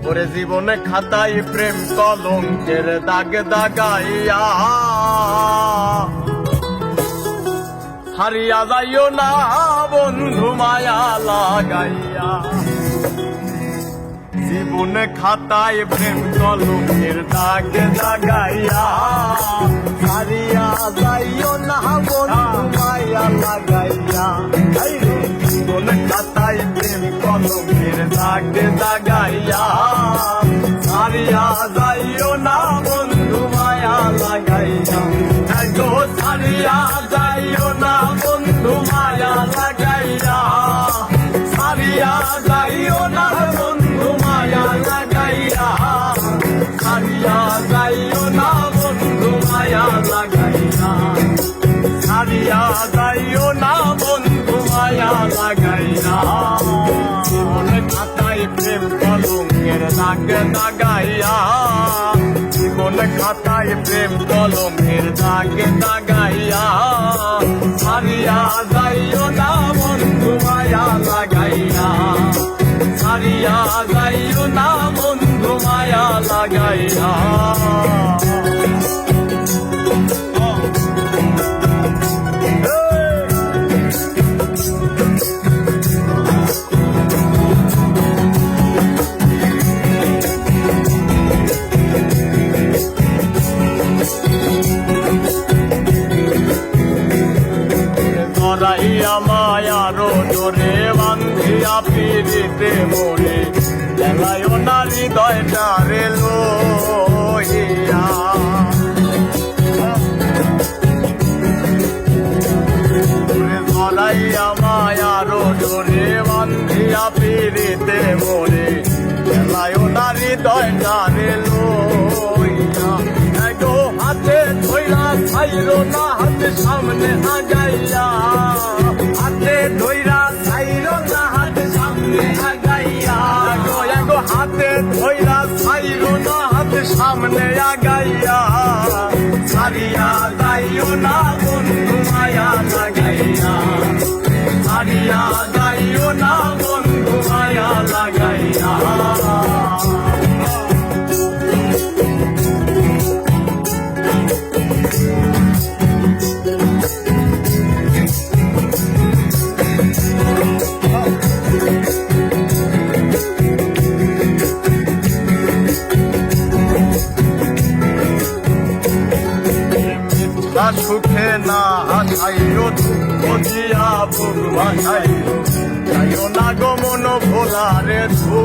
ওরে জীবনে খাতায় প্রেম কলঙ্কের দাগ দাগাইয়া হারিয়া যাইও না বন্ধু মায়া লাগাইয়া। জীবনে খাতায় প্রেম কলঙ্কের দাগ দাগাইয়া হারিয়া যাইও না বন্ধু মায়া লাগাইয়া। জীবনে খাতায় প্রেম কলঙ্কের দাগ দাগাইয়া হারিয়া যাইও না বন্ধু মায়া লাগাইয়া। গো সারিয়া যাইও না বন্ধু মায়া লাগাইয়া সারিয়া যাইও না বন্ধু মায়া লাগাইয়া সারিয়া যাইও না বন্ধু মায়া লাগাইয়া সারিয়া যাইও না বন্ধু মায়া লাগাইয়া। জীবনে খাতায় প্রেম কলঙ্কের দাগ দাগাইয়া জীবনে খাতায় প্রেম কলমের দাগ দাগাইয়া হারিয়া যাইও না বন্ধু মায়া লাগাইয়া হারিয়া যাইও না বন্ধু মায়া লাগাইয়া। মায়ার জোরে বান্ধিয়া পিড়িতে মোরে দেলায় না হৃদয়টা রে লইয়া। ধরাইয়া মায়ার জোরে বান্ধিয়া পিড়িতে মোরে দেলায় না হৃদয়টা রে লইয়া। গো হাতে ধইরা ছাইরো না হাতে সামনে আগাইয়া হাতে ধইরা ছাইরো না হাতে সামনে আগাইয়া। গো হাতে ধইরা ছাইরো না হাতে সামনে আগাইয়া সারিয়া যাইও না বন্ধু মায়া লাগাইয়া সারিয়া যাইও না বন্ধু মায়া লাগাইয়া। সুখে না হাসাইও দিয়া বুক ভাসাইও যাইও না গো মন ভোলারে ধু